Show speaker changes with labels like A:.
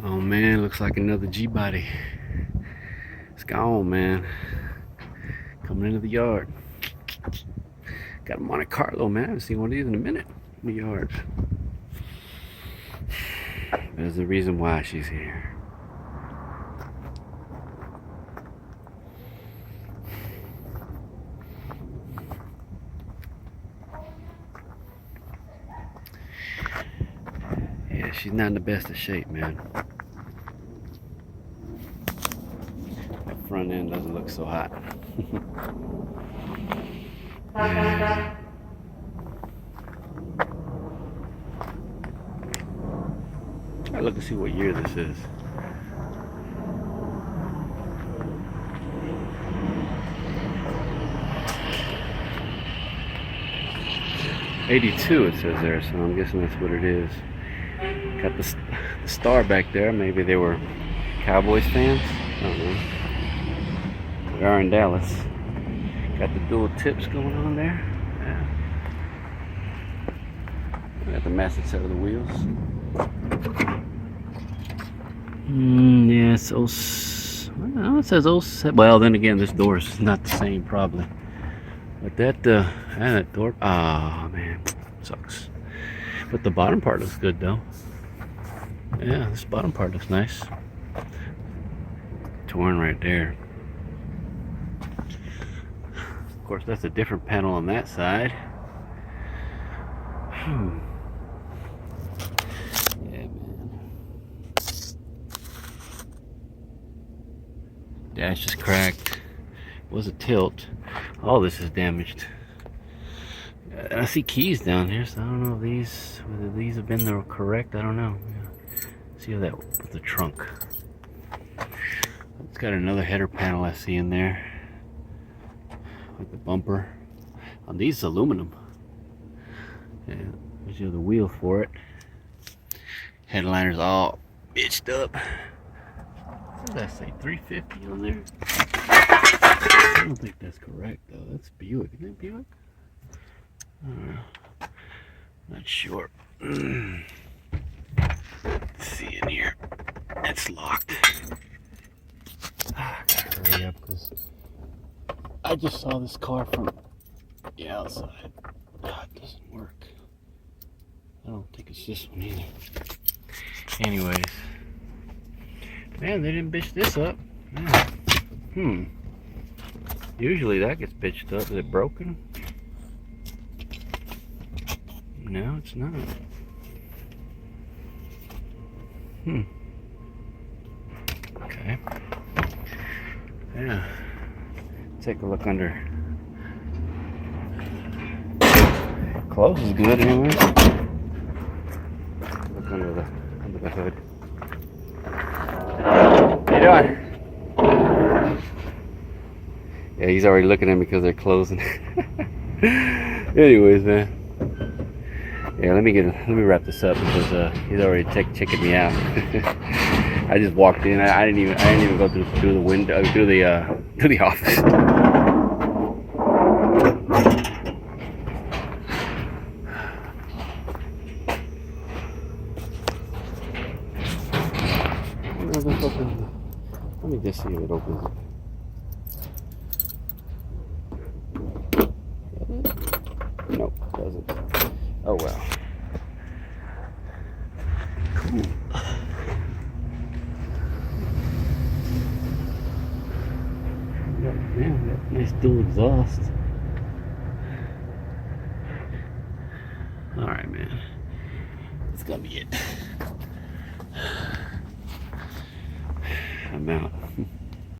A: Oh man, looks like another G-body. It's gone, man. Coming into the yard. Got a Monte Carlo, man. I haven't seen one of these in a minute in the yard. There's the reason why she's here. Yeah, she's not in the best of shape, man. That front end doesn't look so hot. Yeah. I look to see what year this is. '82 it says there, so I'm guessing that's what it is. Got the star back there. Maybe they were Cowboys fans. I don't know. We are in Dallas. Got the dual tips going on there. Yeah. Got the massive set of the wheels. Yeah, it's oh, it says 07. Well, then again, this door is not the same, probably. But that door, man, sucks. But the bottom part looks good, though. Yeah, this bottom part looks nice. Torn right there. Of course, that's a different panel on that side. Yeah, man. Dash is cracked. It was a tilt. All this is damaged. I see keys down here, so I don't know if whether these have been the correct. I don't know. Yeah. See how that with the trunk. It's got another header panel I see in there with the bumper. On these aluminum. Yeah, there's the other wheel for it. Headliner's all bitched up. What does that say? 350 on there? I don't think that's correct though. That's Buick. Isn't it Buick? I don't know. Not sure. Let's see in here. It's locked. I gotta hurry up because I just saw this car from the outside. It doesn't work. I don't think it's this one either. Anyways. Man, they didn't bitch this up. Yeah. Usually that gets bitched up. Is it broken? No, it's not. Okay. Yeah. Take a look under. Clothes is good anyway. Look under the hood. How you doing? Yeah, he's already looking at me because they're closing. Anyways, man. Yeah, let me wrap this up because he's already checking me out. I just walked in. I didn't even go through the window to the office. Let me just see if it opens. Nope, doesn't. Oh well. Cool. Man, that nice dual exhaust. Alright, man. That's gonna be it. I'm out.